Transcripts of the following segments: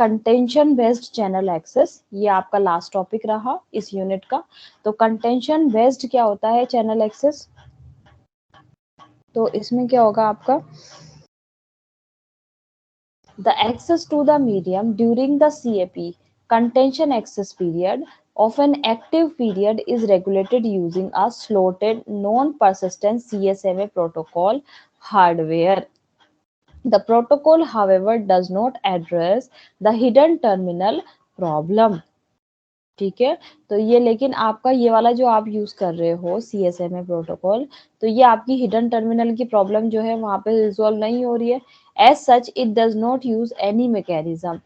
Contention based channel access, ये आपका last topic रहा इस यूनिट का। तो कंटेंशन बेस्ड क्या होता है चैनल एक्सेस, तो इसमें क्या होगा आपका, the access to the medium during the CAP contention access period of an active period is regulated using a slotted non-persistent CSMA protocol hardware. The protocol, however, does not address the hidden terminal problem. ठीक है, तो ये लेकिन आपका ये वाला जो आप यूज कर रहे हो CSMA प्रोटोकॉल, तो ये आपकी हिडन टर्मिनल की प्रॉब्लम जो है वहां पे रिजोल्व नहीं हो रही है। As such it does not use any mechanism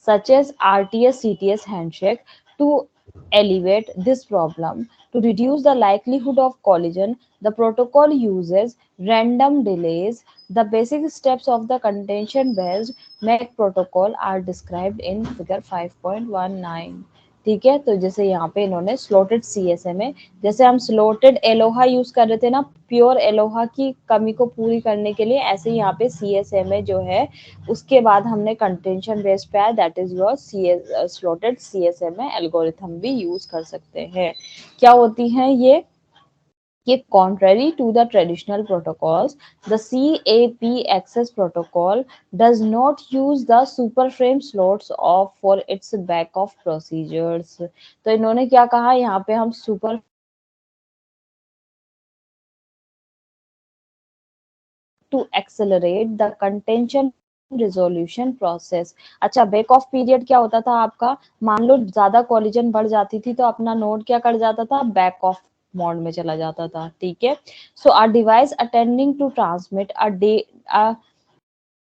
such as RTS CTS handshake to elevate this problem. To reduce the likelihood of collision, the protocol uses random delays. The basic steps of the contention-based MAC protocol are described in figure 5.19. ठीक है, तो जैसे यहाँ पे इन्होंने slotted CSMA, जैसे हम slotted Eloah use कर रहे थे ना प्योर एलोहा की कमी को पूरी करने के लिए, ऐसे यहाँ पे CSMA जो है उसके बाद हमने कंटेंशन बेस्ड पे आया, that is your slotted CSMA algorithm भी यूज कर सकते हैं। क्या होती हैं ये contrary to the traditional protocols, the CAP access protocol does not use the superframe slots of for its back-off procedures. तो इन्होंने क्या कहा यहाँ पे हम super to accelerate the contention resolution process. अच्छा, बैक ऑफ पीरियड क्या होता था आपका, मान लो ज्यादा कॉलिजन बढ़ जाती थी तो अपना नोड क्या कर जाता था, बैक ऑफ मोड में चला जाता था। ठीक है, so a device attending to transmit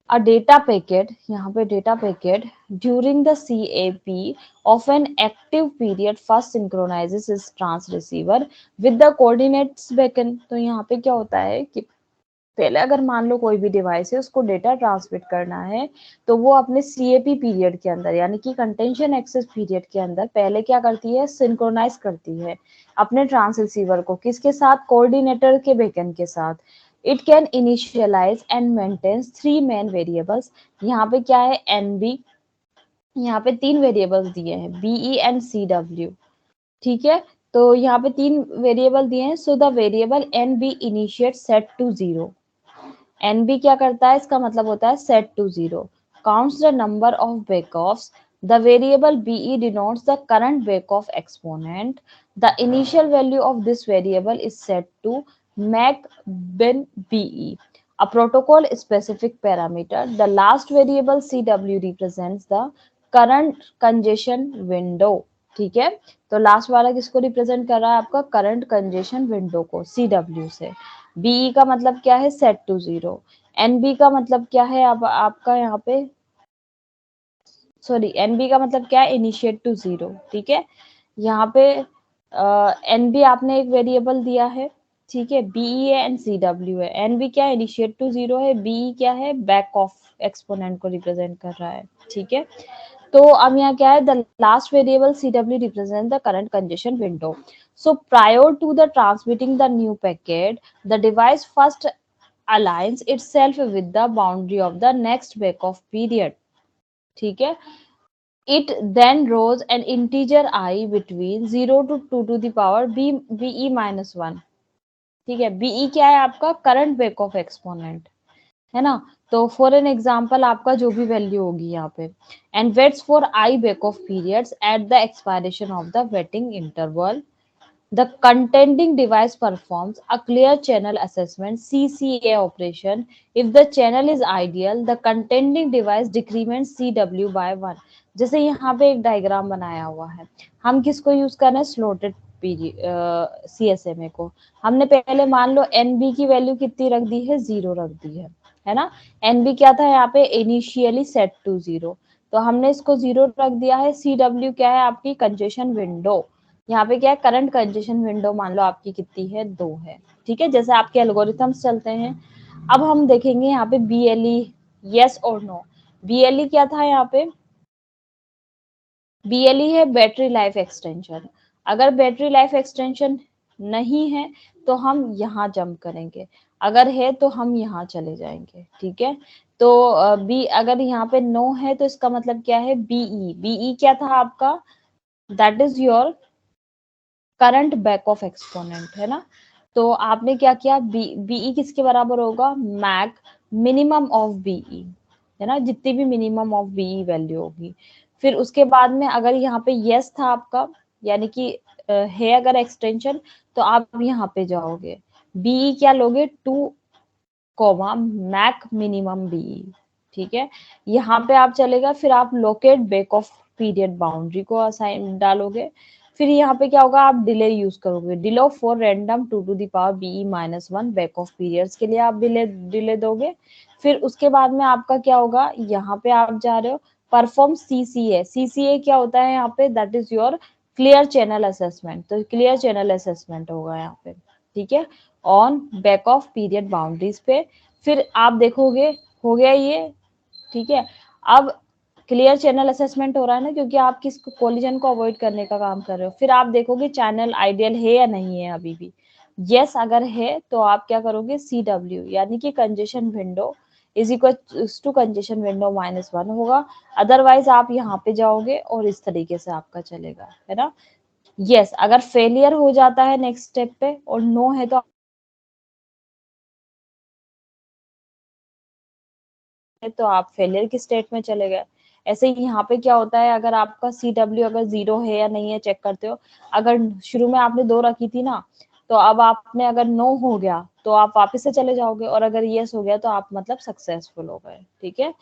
a data packet, यहाँ पे data packet during the CAP of an active period first synchronizes its trans receiver with the coordinates beacon। तो यहाँ पे क्या होता है कि पहले अगर मान लो कोई भी डिवाइस है उसको डेटा ट्रांसमिट करना है, तो वो अपने CAP पीरियड के अंदर यानी कि कंटेंशन एक्सेस पीरियड के अंदर पहले क्या करती है, सिंक्रोनाइज करती है अपने ट्रांस रिसीवर को, किसके साथ, कोऑर्डिनेटर के बेकन के साथ। It can initialize and maintains 3 main variables. यहाँ पे क्या है, NB, यहाँ पे 3 वेरिएबल्स दिए हैं, BE एंड CW। ठीक है, तो यहाँ पे 3 वेरिएबल दिए हैं। So the variable NB initiate set to 0। NB क्या करता है, इसका मतलब होता है set to 0, counts the number of backoffs. The variable BE denotes the current backoff exponent. The initial value of this variable is set to mac bin BE, a protocol specific parameter. The last variable CW represents the current congestion window। ठीक है, तो last वाला किसको represent कर रहा है, आपका current congestion window को, CW से। BE का मतलब क्या है, सेट टू 0। NB का मतलब क्या है, अब आपका यहाँ पे सॉरी, NB का मतलब क्या है, इनिशिएट टू 0। ठीक है, यहाँ पे NB आपने एक वेरिएबल दिया है, ठीक है, BE है एंड CW है। NB क्या है, इनिशिएट टू 0 है, BE क्या है, बैक ऑफ एक्सपोनेंट को रिप्रेजेंट कर रहा है। ठीक है, तो अब यहाँ क्या है, the last variable CW represent the current congestion window. So prior to the transmitting the new packet, the device first aligns itself with the boundary of the next backoff period। ठीक है, it then rows an integer I between 0 to 2 to the power BE minus 1। ठीक है, BE क्या है आपका, current बैकऑफ exponent है ना। तो फॉर एन एग्जाम्पल आपका जो भी वैल्यू होगी यहाँ पे, and waits for I back off periods at the expiration of the waiting interval. The contending device performs a clear channel assessment CCA operation. If the channel is ideal, the contending device decrements CW by 1। जैसे यहाँ पे एक diagram बनाया हुआ है, हम किसको use कर रहे हैं, स्लोटेड CSMA को। हमने पहले मान लो NB की वैल्यू कितनी रख दी है, 0 रख दी है ना। NB क्या था यहाँ पे, इनिशियली सेट टू 0, तो हमने इसको 0 रख दिया है। CW क्या है, आपकी कंजेशन विंडो, यहाँ पे क्या है, करंट कंजेशन विंडो मान लो आपकी कितनी है, 2 है। ठीक है, जैसे आपके एल्गोरिथम्स चलते हैं। अब हम देखेंगे यहाँ पे BLE, यस और नो। BLE क्या था यहाँ पे, BLE है बैटरी लाइफ एक्सटेंशन। अगर बैटरी लाइफ एक्सटेंशन नहीं है तो हम यहाँ जंप करेंगे, अगर है तो हम यहाँ चले जाएंगे। ठीक है, तो बी अगर यहाँ पे नो है तो इसका मतलब क्या है, बीई। बीई क्या था आपका, that is your current back of exponent, है ना। तो आपने क्या किया, बीई किसके बराबर होगा, मैक मिनिमम ऑफ बीई, है ना, जितनी भी मिनिमम ऑफ बीई वैल्यू होगी। फिर उसके बाद में अगर यहाँ पे यस था आपका, यानी कि है अगर एक्सटेंशन, तो आप यहाँ पे जाओगे, बीई क्या लोगे, 2 कॉमा मैक मिनिमम बीई, ठीक है। यहाँ पे आप चलेगा, फिर आप locate back off period boundary को असाइन डालोगे। फिर यहाँ पे क्या होगा, आप डिले यूज करोगे, delay for random 2 to the power BE minus 1 back off periods के लिए आप डिले दोगे। फिर उसके बाद में आपका क्या होगा, यहाँ पे आप जा रहे हो परफॉर्म सीसीए। सीसीए क्या होता है यहाँ पे, that is your clear channel assessment. तो क्लियर चैनल असेसमेंट होगा यहाँ पे, ठीक है, on back off period boundaries पे। फिर आप देखोगे, हो गया ये, ठीक है। अब क्लियर चैनल असेसमेंट हो रहा है ना, क्योंकि आप किस कोलिजन को अवॉइड करने का काम कर रहे हो। फिर आप देखोगे चैनल आइडियल है या नहीं है अभी भी। यस अगर है तो आप क्या करोगे, सी डब्ल्यू यानी कि congestion window is equal to congestion window -1 होगा। अदरवाइज आप यहाँ पे जाओगे और इस तरीके से आपका चलेगा, है ना। यस अगर फेलियर हो जाता है नेक्स्ट स्टेप पे और नो है तो आप फेलियर की स्टेट में चले गए। ऐसे ही यहाँ पे क्या होता है, अगर आपका सी डब्ल्यू अगर 0 है या नहीं है चेक करते हो। अगर शुरू में आपने 2 रखी थी ना, तो अब आपने अगर नो हो गया तो आप वापस से चले जाओगे, और अगर यस हो गया तो आप मतलब सक्सेसफुल हो गए, ठीक है।